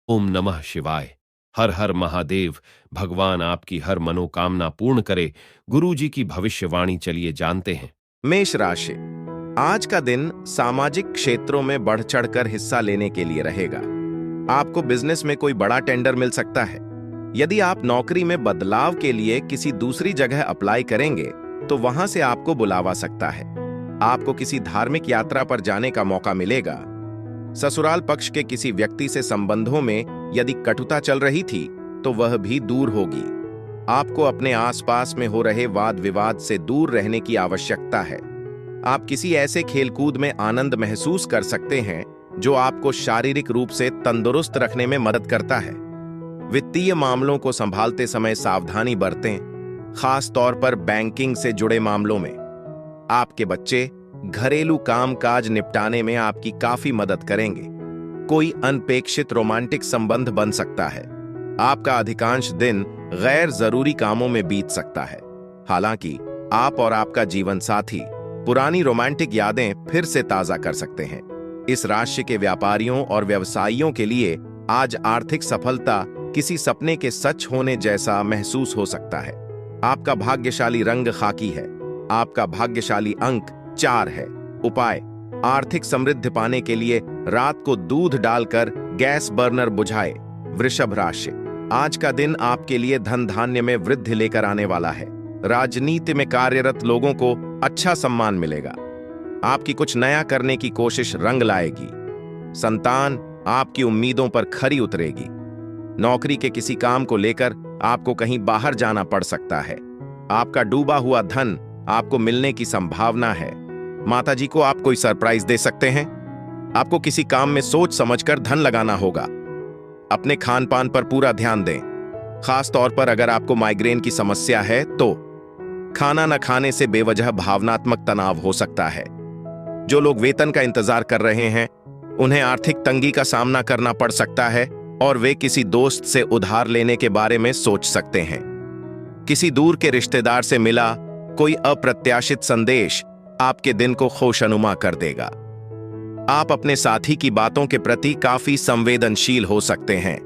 ओम नमः शिवाय। हर हर महादेव। भगवान आपकी हर मनोकामना पूर्ण करे। गुरु जी की भविष्यवाणी चलिए जानते हैं। मेष राशि। आज का दिन सामाजिक क्षेत्रों में बढ़ चढ़कर हिस्सा लेने के लिए रहेगा। आपको बिजनेस में कोई बड़ा टेंडर मिल सकता है। यदि आप नौकरी में बदलाव के लिए किसी दूसरी जगह अप्लाई करेंगे तो वहां से आपको बुलावा सकता है। आपको किसी धार्मिक यात्रा पर जाने का मौका मिलेगा। ससुराल पक्ष के किसी व्यक्ति से संबंधों में यदि कटुता चल रही थी तो वह भी दूर होगी। आपको अपने आसपास में हो रहे वाद विवाद से दूर रहने की आवश्यकता है। आप किसी ऐसे खेलकूद में आनंद महसूस कर सकते हैं जो आपको शारीरिक रूप से तंदुरुस्त रखने में मदद करता है। वित्तीय मामलों को संभालते समय सावधानी बरतें, खास तौर पर बैंकिंग से जुड़े मामलों में। आपके बच्चे घरेलू कामकाज निपटाने में आपकी काफी मदद करेंगे। कोई अनपेक्षित रोमांटिक संबंध बन सकता है। आपका अधिकांश दिन गैर जरूरी कामों में बीत सकता है। हालांकि आप और आपका जीवन साथी पुरानी रोमांटिक यादें फिर से ताजा कर सकते हैं। इस राशि के व्यापारियों और व्यवसायियों के लिए आज आर्थिक सफलता किसी सपने के सच होने जैसा महसूस हो सकता है। आपका भाग्यशाली रंग खाकी है। आपका भाग्यशाली अंक 4 है। उपाय: आर्थिक समृद्धि पाने के लिए रात को दूध डालकर गैस बर्नर बुझाए। वृषभ राशि। आज का दिन आपके लिए धन धान्य में वृद्धि लेकर आने वाला है। राजनीति में कार्यरत लोगों को अच्छा सम्मान मिलेगा। आपकी कुछ नया करने की कोशिश रंग लाएगी। संतान आपकी उम्मीदों पर खरी उतरेगी। नौकरी के किसी काम को लेकर आपको कहीं बाहर जाना पड़ सकता है। आपका डूबा हुआ धन आपको मिलने की संभावना है। माताजी को आप कोई सरप्राइज दे सकते हैं। आपको किसी काम में सोच समझकर धन लगाना होगा। अपने खान पान पर पूरा ध्यान दें, खास तौर पर अगर आपको माइग्रेन की समस्या है तो। खाना न खाने से बेवजह भावनात्मक तनाव हो सकता है। जो लोग वेतन का इंतजार कर रहे हैं उन्हें आर्थिक तंगी का सामना करना पड़ सकता है और वे किसी दोस्त से उधार लेने के बारे में सोच सकते हैं। किसी दूर के रिश्तेदार से मिला कोई अप्रत्याशित संदेश आपके दिन को खुशनुमा कर देगा। आप अपने साथी की बातों के प्रति काफी संवेदनशील हो सकते हैं,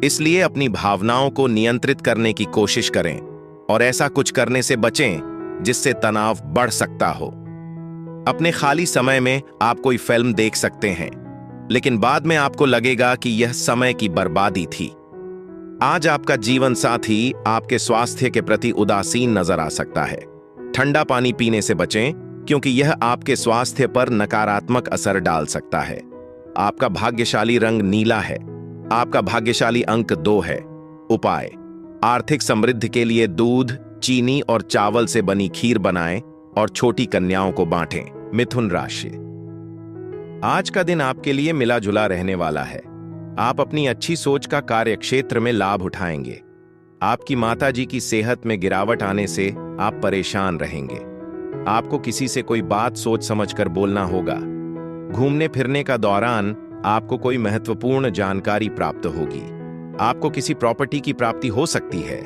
इसलिए अपनी भावनाओं को नियंत्रित करने की कोशिश करें और ऐसा कुछ करने से बचें जिससे तनाव बढ़ सकता हो। अपने खाली समय में आप कोई फिल्म देख सकते हैं, लेकिन बाद में आपको लगेगा कि यह समय की बर्बादी थी। आज आपका जीवन साथी आपके स्वास्थ्य के प्रति उदासीन नजर आ सकता है। ठंडा पानी पीने से बचें क्योंकि यह आपके स्वास्थ्य पर नकारात्मक असर डाल सकता है। आपका भाग्यशाली रंग नीला है। आपका भाग्यशाली अंक 2 है। उपाय: आर्थिक समृद्धि के लिए दूध, चीनी और चावल से बनी खीर बनाएं और छोटी कन्याओं को बांटें। मिथुन राशि। आज का दिन आपके लिए मिला जुला रहने वाला है। आप अपनी अच्छी सोच का कार्यक्षेत्र में लाभ उठाएंगे। आपकी माताजी की सेहत में गिरावट आने से आप परेशान रहेंगे। आपको किसी से कोई बात सोच समझकर बोलना होगा। घूमने फिरने का दौरान आपको कोई महत्वपूर्ण जानकारी प्राप्त होगी। आपको किसी प्रॉपर्टी की प्राप्ति हो सकती है।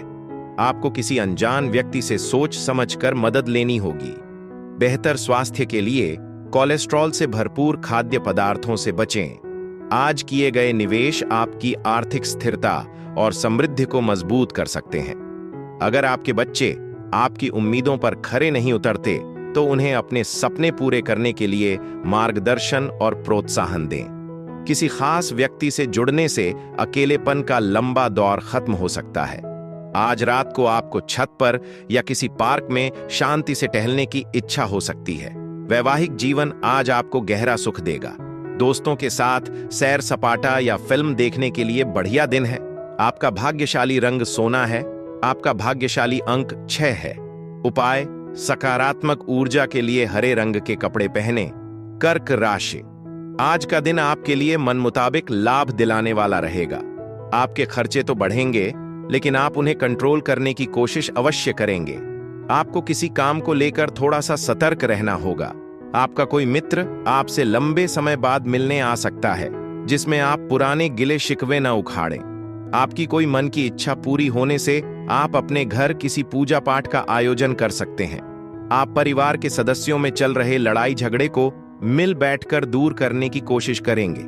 आपको किसी अनजान व्यक्ति से सोच समझकर मदद लेनी होगी। बेहतर स्वास्थ्य के लिए कोलेस्ट्रॉल से भरपूर खाद्य पदार्थों से बचें। आज किए गए निवेश आपकी आर्थिक स्थिरता और समृद्धि को मजबूत कर सकते हैं। अगर आपके बच्चे आपकी उम्मीदों पर खरे नहीं उतरते तो उन्हें अपने सपने पूरे करने के लिए मार्गदर्शन और प्रोत्साहन दें। किसी खास व्यक्ति से जुड़ने से अकेलेपन का लंबा दौर खत्म हो सकता है। आज रात को आपको छत पर या किसी पार्क में शांति से टहलने की इच्छा हो सकती है। वैवाहिक जीवन आज आपको गहरा सुख देगा। दोस्तों के साथ सैर सपाटा या फिल्म देखने के लिए बढ़िया दिन है। आपका भाग्यशाली रंग सोना है। आपका भाग्यशाली अंक 6 है। उपाय: सकारात्मक ऊर्जा के लिए हरे रंग के कपड़े पहने। कर्क राशि। आज का दिन आपके लिए मन मुताबिक लाभ दिलाने वाला रहेगा। आपके खर्चे तो बढ़ेंगे, लेकिन आप उन्हें कंट्रोल करने की कोशिश अवश्य करेंगे। आपको किसी काम को लेकर थोड़ा सा सतर्क रहना होगा। आपका कोई मित्र आपसे लंबे समय बाद मिलने आ सकता है, जिसमें आप पुराने गिले शिकवे न उखाड़ें। आपकी कोई मन की इच्छा पूरी होने से आप अपने घर किसी पूजा पाठ का आयोजन कर सकते हैं। आप परिवार के सदस्यों में चल रहे लड़ाई झगड़े को मिल बैठकर दूर करने की कोशिश करेंगे।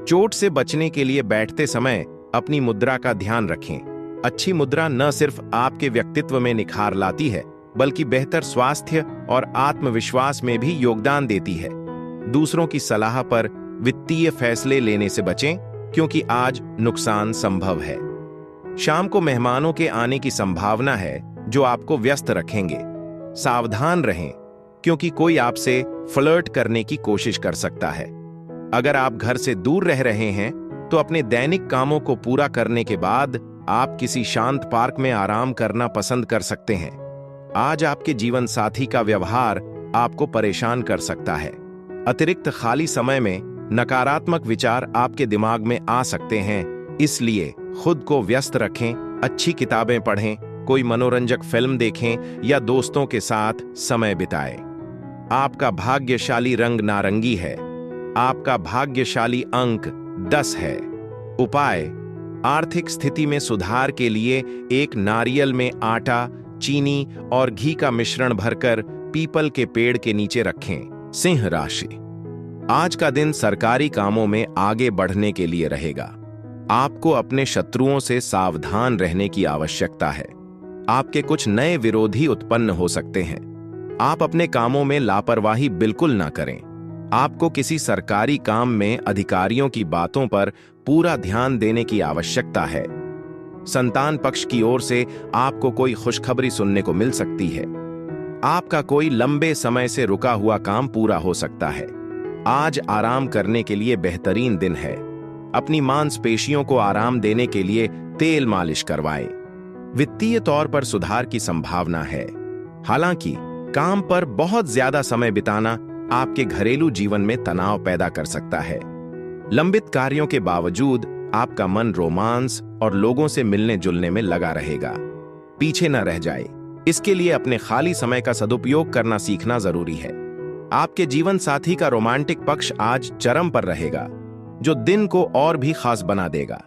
चोट से बचने के लिए बैठते समय अपनी मुद्रा का ध्यान रखें। अच्छी मुद्रा न सिर्फ आपके व्यक्तित्व में निखार लाती है, बल्कि बेहतर स्वास्थ्य और आत्मविश्वास में भी योगदान देती है। दूसरों की सलाह पर वित्तीय फैसले लेने से बचें, क्योंकि आज नुकसान संभव है। शाम को मेहमानों के आने की संभावना है, जो आपको व्यस्त रखेंगे। सावधान रहें, क्योंकि कोई आपसे फ्लर्ट करने की कोशिश कर सकता है। अगर आप घर से दूर रह रहे हैं, तो अपने दैनिक कामों को पूरा करने के बाद आप किसी शांत पार्क में आराम करना पसंद कर सकते हैं। आज आपके जीवन साथी का व्यवहार आपको परेशान कर सकता है। अतिरिक्त खाली समय में नकारात्मक विचार आपके दिमाग में आ सकते हैं, इसलिए खुद को व्यस्त रखें। अच्छी किताबें पढ़ें, कोई मनोरंजक फिल्म देखें या दोस्तों के साथ समय बिताएं। आपका भाग्यशाली रंग नारंगी है। आपका भाग्यशाली अंक 10 है। उपाय: आर्थिक स्थिति में सुधार के लिए एक नारियल में आटा, चीनी और घी का मिश्रण भरकर पीपल के पेड़ के नीचे रखें। सिंह राशि: आज का दिन सरकारी कामों में आगे बढ़ने के लिए रहेगा। आपको अपने शत्रुओं से सावधान रहने की आवश्यकता है। आपके कुछ नए विरोधी उत्पन्न हो सकते हैं। आप अपने कामों में लापरवाही बिल्कुल ना करें। आपको किसी सरकारी काम में अधिकारियों की बातों पर पूरा ध्यान देने की आवश्यकता है। संतान पक्ष की ओर से आपको कोई खुशखबरी सुनने को मिल सकती है। आपका कोई लंबे समय से रुका हुआ काम पूरा हो सकता है। आज आराम करने के लिए बेहतरीन दिन है। अपनी मांसपेशियों को आराम देने के लिए तेल मालिश करवाएं। वित्तीय तौर पर सुधार की संभावना है। हालांकि काम पर बहुत ज्यादा समय बिताना आपके घरेलू जीवन में तनाव पैदा कर सकता है। लंबित कार्यों के बावजूद आपका मन रोमांस और लोगों से मिलने जुलने में लगा रहेगा। पीछे न रह जाए, इसके लिए अपने खाली समय का सदुपयोग करना सीखना जरूरी है। आपके जीवन साथी का रोमांटिक पक्ष आज चरम पर रहेगा, जो दिन को और भी खास बना देगा।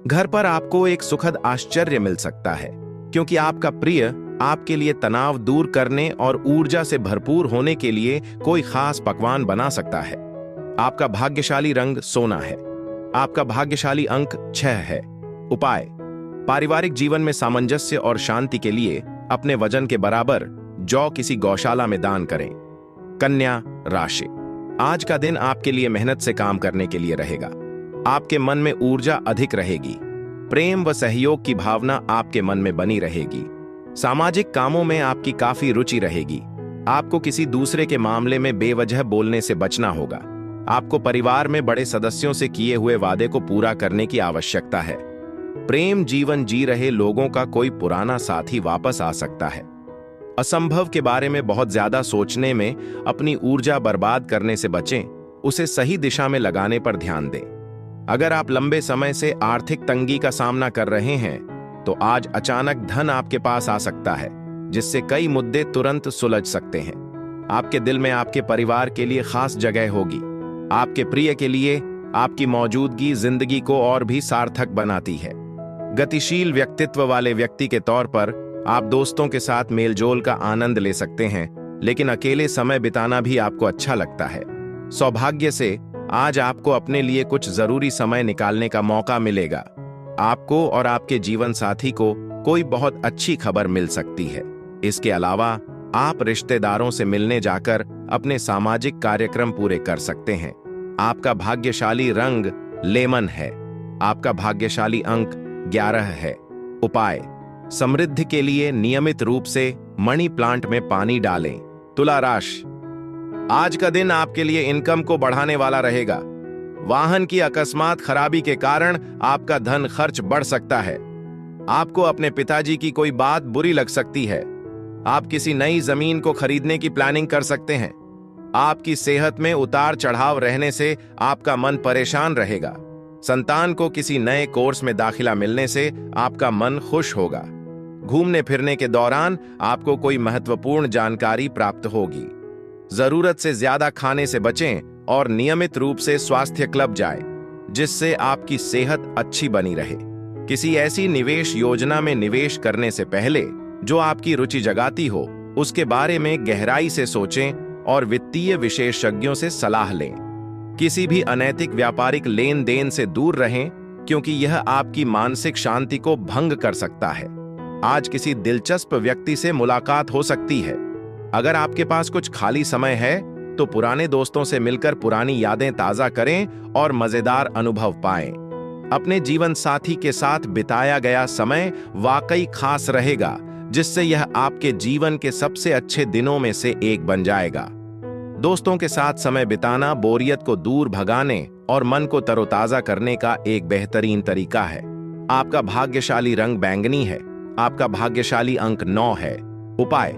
घर पर आपको एक सुखद आश्चर्य मिल सकता है, क्योंकि आपका प्रिय आपके लिए तनाव दूर करने और ऊर्जा से भरपूर होने के लिए कोई खास पकवान बना सकता है। आपका भाग्यशाली रंग सोना है। आपका भाग्यशाली अंक 6 है। उपाय: पारिवारिक जीवन में सामंजस्य और शांति के लिए अपने वजन के बराबर जौ किसी गौशाला में दान करें। कन्या राशि: आज का दिन आपके लिए मेहनत से काम करने के लिए रहेगा। आपके मन में ऊर्जा अधिक रहेगी। प्रेम व सहयोग की भावना आपके मन में बनी रहेगी। सामाजिक कामों में आपकी काफी रुचि रहेगी। आपको किसी दूसरे के मामले में बेवजह बोलने से बचना होगा। आपको परिवार में बड़े सदस्यों से किए हुए वादे को पूरा करने की आवश्यकता है। प्रेम जीवन जी रहे लोगों का कोई पुराना साथी वापस आ सकता है। असंभव के बारे में बहुत ज्यादा सोचने में अपनी ऊर्जा बर्बाद करने से बचें। उसे सही दिशा में लगाने पर ध्यान दें। अगर आप लंबे समय से आर्थिक तंगी का सामना कर रहे हैं, तो आज अचानक धन आपके पास आ सकता है, जिससे कई मुद्दे तुरंत सुलझ सकते हैं। आपके दिल में आपके परिवार के लिए खास जगह होगी। आपके प्रिय के लिए आपकी मौजूदगी जिंदगी को और भी सार्थक बनाती है। गतिशील व्यक्तित्व वाले व्यक्ति के तौर पर आप दोस्तों के साथ मेलजोल का आनंद ले सकते हैं, लेकिन अकेले समय बिताना भी आपको अच्छा लगता है। सौभाग्य से आज आपको अपने लिए कुछ जरूरी समय निकालने का मौका मिलेगा। आपको और आपके जीवन साथी को कोई बहुत अच्छी खबर मिल सकती है। इसके अलावा आप रिश्तेदारों से मिलने जाकर अपने सामाजिक कार्यक्रम पूरे कर सकते हैं। आपका भाग्यशाली रंग लेमन है। आपका भाग्यशाली अंक 11 है। उपाय: समृद्धि के लिए नियमित रूप से मनी प्लांट में पानी डालें। तुला राशि: आज का दिन आपके लिए इनकम को बढ़ाने वाला रहेगा। वाहन की अकस्मात खराबी के कारण आपका धन खर्च बढ़ सकता है। आपको अपने पिताजी की कोई बात बुरी लग सकती है। आप किसी नई जमीन को खरीदने की प्लानिंग कर सकते हैं। आपकी सेहत में उतार चढ़ाव रहने से आपका मन परेशान रहेगा। संतान को किसी नए कोर्स में दाखिला मिलने से आपका मन खुश होगा। घूमने फिरने के दौरान आपको कोई महत्वपूर्ण जानकारी प्राप्त होगी। जरूरत से ज्यादा खाने से बचें और नियमित रूप से स्वास्थ्य क्लब जाएं, जिससे आपकी सेहत अच्छी बनी रहे। किसी ऐसी निवेश योजना में निवेश करने से पहले जो आपकी रुचि जगाती हो, उसके बारे में गहराई से सोचें और वित्तीय विशेषज्ञों से सलाह लें। किसी भी अनैतिक व्यापारिक लेन देन से दूर रहें, क्योंकि यह आपकी मानसिक शांति को भंग कर सकता है। आज किसी दिलचस्प व्यक्ति से मुलाकात हो सकती है। अगर आपके पास कुछ खाली समय है तो पुराने दोस्तों से मिलकर पुरानी यादें ताजा करें और मजेदार अनुभव पाएं। अपने जीवन साथी के साथ बिताया गया समय वाकई खास रहेगा, जिससे यह आपके जीवन के सबसे अच्छे दिनों में से एक बन जाएगा। दोस्तों के साथ समय बिताना बोरियत को दूर भगाने और मन को तरोताजा करने का एक बेहतरीन तरीका है। आपका भाग्यशाली रंग बैंगनी है। आपका भाग्यशाली अंक 9 है। उपाय: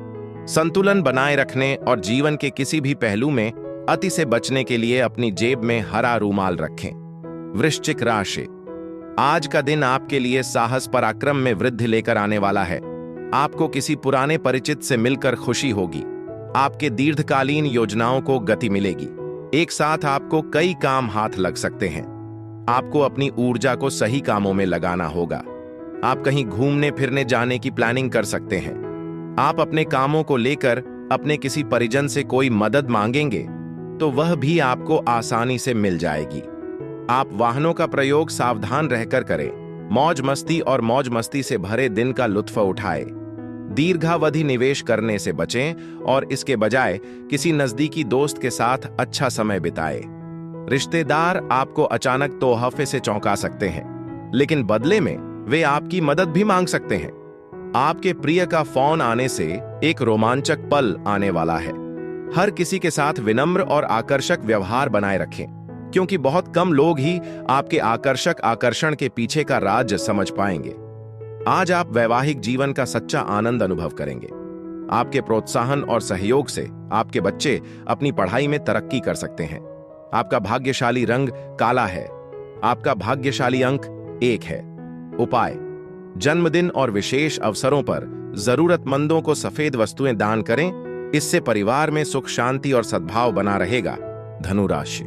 संतुलन बनाए रखने और जीवन के किसी भी पहलू में अति से बचने के लिए अपनी जेब में हरा रूमाल रखें। वृश्चिक राशि, आज का दिन आपके लिए साहस पराक्रम में वृद्धि लेकर आने वाला है। आपको किसी पुराने परिचित से मिलकर खुशी होगी। आपके दीर्घकालीन योजनाओं को गति मिलेगी। एक साथ आपको कई काम हाथ लग सकते हैं। आपको अपनी ऊर्जा को सही कामों में लगाना होगा। आप कहीं घूमने फिरने जाने की प्लानिंग कर सकते हैं। आप अपने कामों को लेकर अपने किसी परिजन से कोई मदद मांगेंगे तो वह भी आपको आसानी से मिल जाएगी। आप वाहनों का प्रयोग सावधान रहकर करें। मौज मस्ती और मौज मस्ती से भरे दिन का लुत्फ उठाएं। दीर्घावधि निवेश करने से बचें और इसके बजाय किसी नजदीकी दोस्त के साथ अच्छा समय बिताएं। रिश्तेदार आपको अचानक तोहफे से चौंका सकते हैं, लेकिन बदले में वे आपकी मदद भी मांग सकते हैं। आपके प्रिय का फोन आने से एक रोमांचक पल आने वाला है। हर किसी के साथ विनम्र और आकर्षक व्यवहार बनाए रखें, क्योंकि बहुत कम लोग ही आपके आकर्षक आकर्षण के पीछे का राज समझ पाएंगे। आज आप वैवाहिक जीवन का सच्चा आनंद अनुभव करेंगे। आपके प्रोत्साहन और सहयोग से आपके बच्चे अपनी पढ़ाई में तरक्की कर सकते हैं। आपका भाग्यशाली रंग काला है। आपका भाग्यशाली अंक 1 है। उपाय: जन्मदिन और विशेष अवसरों पर जरूरतमंदों को सफेद वस्तुएं दान करें। इससे परिवार में सुख शांति और सद्भाव बना रहेगा। धनु राशि,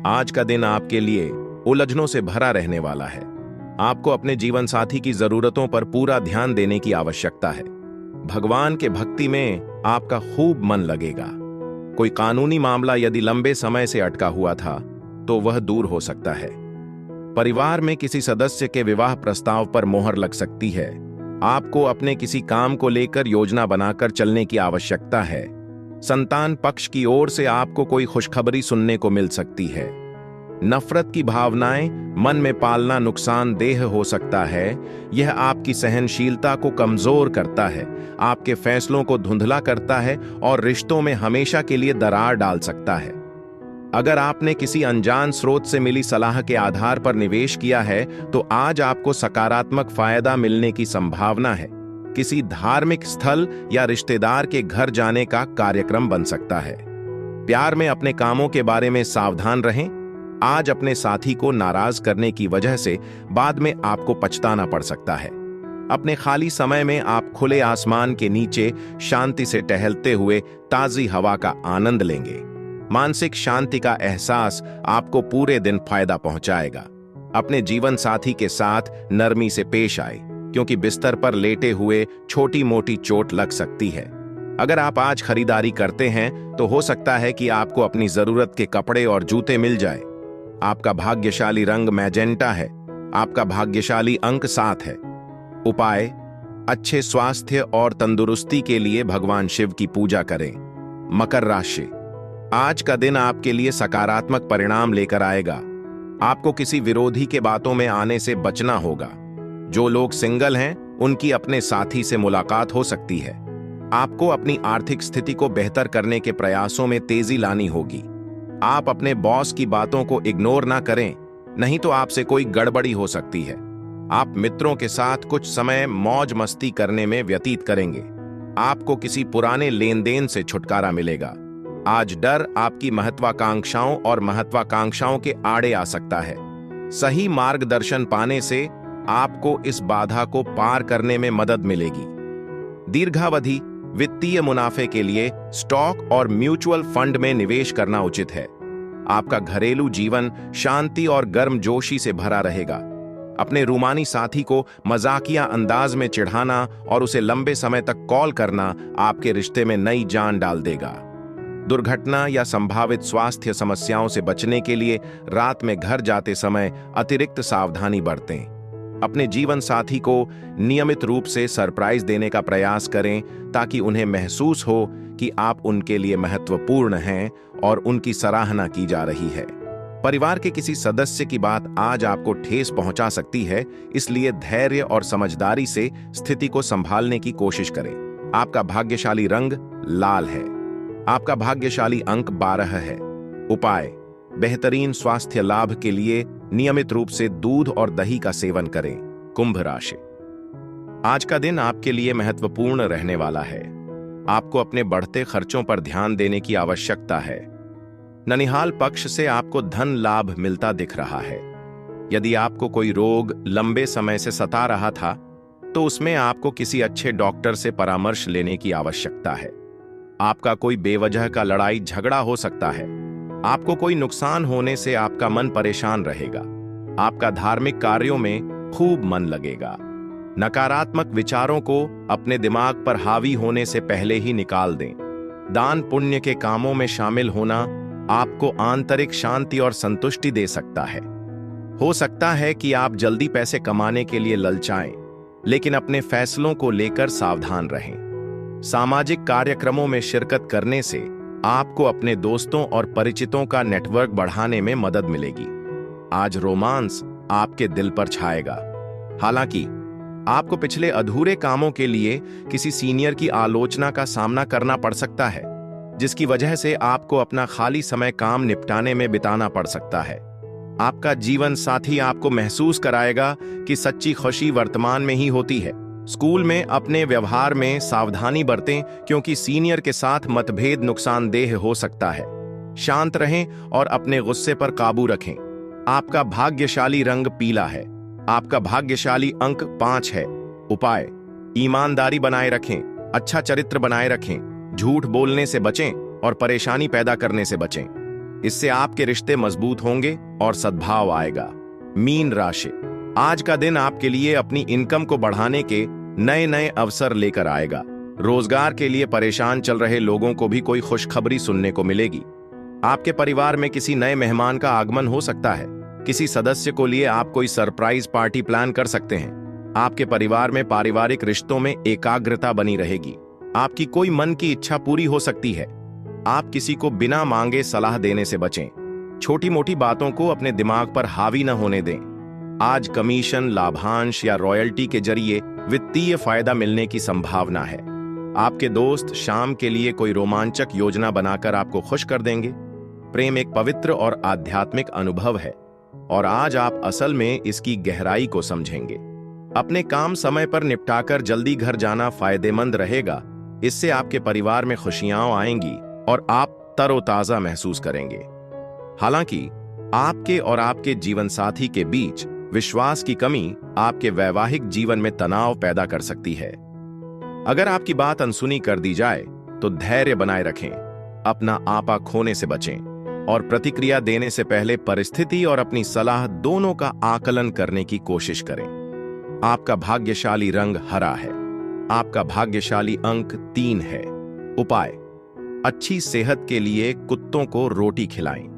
आज का दिन आपके लिए उलझनों से भरा रहने वाला है। आपको अपने जीवन साथी की जरूरतों पर पूरा ध्यान देने की आवश्यकता है। भगवान के भक्ति में आपका खूब मन लगेगा। कोई कानूनी मामला यदि लंबे समय से अटका हुआ था तो वह दूर हो सकता है। परिवार में किसी सदस्य के विवाह प्रस्ताव पर मोहर लग सकती है। आपको अपने किसी काम को लेकर योजना बनाकर चलने की आवश्यकता है। संतान पक्ष की ओर से आपको कोई खुशखबरी सुनने को मिल सकती है। नफरत की भावनाएं मन में पालना नुकसानदेह हो सकता है। यह आपकी सहनशीलता को कमजोर करता है, आपके फैसलों को धुंधला करता है और रिश्तों में हमेशा के लिए दरार डाल सकता है। अगर आपने किसी अनजान स्रोत से मिली सलाह के आधार पर निवेश किया है तो आज आपको सकारात्मक फायदा मिलने की संभावना है। किसी धार्मिक स्थल या रिश्तेदार के घर जाने का कार्यक्रम बन सकता है। प्यार में अपने कामों के बारे में सावधान रहें। आज अपने साथी को नाराज करने की वजह से बाद में आपको पछताना पड़ सकता है। अपने खाली समय में आप खुले आसमान के नीचे शांति से टहलते हुए ताजी हवा का आनंद लेंगे। मानसिक शांति का एहसास आपको पूरे दिन फायदा पहुंचाएगा। अपने जीवन साथी के साथ नरमी से पेश आए, क्योंकि बिस्तर पर लेटे हुए छोटी मोटी चोट लग सकती है। अगर आप आज खरीदारी करते हैं तो हो सकता है कि आपको अपनी जरूरत के कपड़े और जूते मिल जाए। आपका भाग्यशाली रंग मैजेंटा है। आपका भाग्यशाली अंक 7 है। उपाय: अच्छे स्वास्थ्य और तंदुरुस्ती के लिए भगवान शिव की पूजा करें। मकर राशि, आज का दिन आपके लिए सकारात्मक परिणाम लेकर आएगा। आपको किसी विरोधी के बातों में आने से बचना होगा। जो लोग सिंगल हैं उनकी अपने साथी से मुलाकात हो सकती है। आपको अपनी आर्थिक स्थिति को बेहतर करने के प्रयासों में तेजी लानी होगी। आप अपने बॉस की बातों को इग्नोर ना करें, नहीं तो आपसे कोई गड़बड़ी हो सकती है। आप मित्रों के साथ कुछ समय मौज मस्ती करने में व्यतीत करेंगे। आपको किसी पुराने लेन देन से छुटकारा मिलेगा। आज डर आपकी महत्वाकांक्षाओं और महत्वाकांक्षाओं के आड़े आ सकता है। सही मार्गदर्शन पाने से आपको इस बाधा को पार करने में मदद मिलेगी। दीर्घावधि वित्तीय मुनाफे के लिए स्टॉक और म्यूचुअल फंड में निवेश करना उचित है। आपका घरेलू जीवन शांति और गर्मजोशी से भरा रहेगा। अपने रूमानी साथी को मजाकिया अंदाज में चिढ़ाना और उसे लंबे समय तक कॉल करना आपके रिश्ते में नई जान डाल देगा। दुर्घटना या संभावित स्वास्थ्य समस्याओं से बचने के लिए रात में घर जाते समय अतिरिक्त सावधानी बरतें। अपने जीवन साथी को नियमित रूप से सरप्राइज देने का प्रयास करें ताकि उन्हें महसूस हो कि आप उनके लिए महत्वपूर्ण हैं और उनकी सराहना की जा रही है। परिवार के किसी सदस्य की बात आज आपको ठेस पहुंचा सकती है, इसलिए धैर्य और समझदारी से स्थिति को संभालने की कोशिश करें। आपका भाग्यशाली रंग लाल है। आपका भाग्यशाली अंक 12 है। उपाय: बेहतरीन स्वास्थ्य लाभ के लिए नियमित रूप से दूध और दही का सेवन करें। कुंभ राशि, आज का दिन आपके लिए महत्वपूर्ण रहने वाला है। आपको अपने बढ़ते खर्चों पर ध्यान देने की आवश्यकता है। ननिहाल पक्ष से आपको धन लाभ मिलता दिख रहा है। यदि आपको कोई रोग लंबे समय से सता रहा था तो उसमें आपको किसी अच्छे डॉक्टर से परामर्श लेने की आवश्यकता है। आपका कोई बेवजह का लड़ाई झगड़ा हो सकता है। आपको कोई नुकसान होने से आपका मन परेशान रहेगा। आपका धार्मिक कार्यों में खूब मन लगेगा। नकारात्मक विचारों को अपने दिमाग पर हावी होने से पहले ही निकाल दें। दान पुण्य के कामों में शामिल होना आपको आंतरिक शांति और संतुष्टि दे सकता है। हो सकता है कि आप जल्दी पैसे कमाने के लिए ललचाएं, लेकिन अपने फैसलों को लेकर सावधान रहें। सामाजिक कार्यक्रमों में शिरकत करने से आपको अपने दोस्तों और परिचितों का नेटवर्क बढ़ाने में मदद मिलेगी। आज रोमांस आपके दिल पर छाएगा। हालांकि आपको पिछले अधूरे कामों के लिए किसी सीनियर की आलोचना का सामना करना पड़ सकता है, जिसकी वजह से आपको अपना खाली समय काम निपटाने में बिताना पड़ सकता है। आपका जीवन साथी आपको महसूस कराएगा कि सच्ची खुशी वर्तमान में ही होती है। स्कूल में अपने व्यवहार में सावधानी बरतें, क्योंकि सीनियर के साथ मतभेद नुकसानदेह हो सकता है। शांत रहें और अपने गुस्से पर काबू रखें। आपका भाग्यशाली रंग पीला है। आपका भाग्यशाली अंक 5 है। उपाय: ईमानदारी बनाए रखें, अच्छा चरित्र बनाए रखें, झूठ बोलने से बचें और परेशानी पैदा करने से बचें। इससे आपके रिश्ते मजबूत होंगे और सद्भाव आएगा। मीन राशि, आज का दिन आपके लिए अपनी इनकम को बढ़ाने के नए नए अवसर लेकर आएगा। रोजगार के लिए परेशान चल रहे लोगों को भी कोई खुशखबरी सुनने को मिलेगी। आपके परिवार में किसी नए मेहमान का आगमन हो सकता है। किसी सदस्य को लिए आप कोई सरप्राइज पार्टी प्लान कर सकते हैं। आपके परिवार में पारिवारिक रिश्तों में एकाग्रता बनी रहेगी। आपकी कोई मन की इच्छा पूरी हो सकती है। आप किसी को बिना मांगे सलाह देने से बचें। छोटी मोटी बातों को अपने दिमाग पर हावी न होने दें। आज कमीशन, लाभांश या रॉयल्टी के जरिए वित्तीय फायदा मिलने की संभावना है। आपके दोस्त शाम के लिए कोई रोमांचक योजना बनाकर आपको खुश कर देंगे। प्रेम एक पवित्र और आध्यात्मिक अनुभव है और आज आप असल में इसकी गहराई को समझेंगे। अपने काम समय पर निपटाकर जल्दी घर जाना फायदेमंद रहेगा। इससे आपके परिवार में खुशियां आएंगी और आप तरोताजा महसूस करेंगे। हालांकि आपके और आपके जीवनसाथी के बीच विश्वास की कमी आपके वैवाहिक जीवन में तनाव पैदा कर सकती है। अगर आपकी बात अनसुनी कर दी जाए तो धैर्य बनाए रखें, अपना आपा खोने से बचें और प्रतिक्रिया देने से पहले परिस्थिति और अपनी सलाह दोनों का आकलन करने की कोशिश करें। आपका भाग्यशाली रंग हरा है। आपका भाग्यशाली अंक 3 है। उपाय: अच्छी सेहत के लिए कुत्तों को रोटी खिलाएं।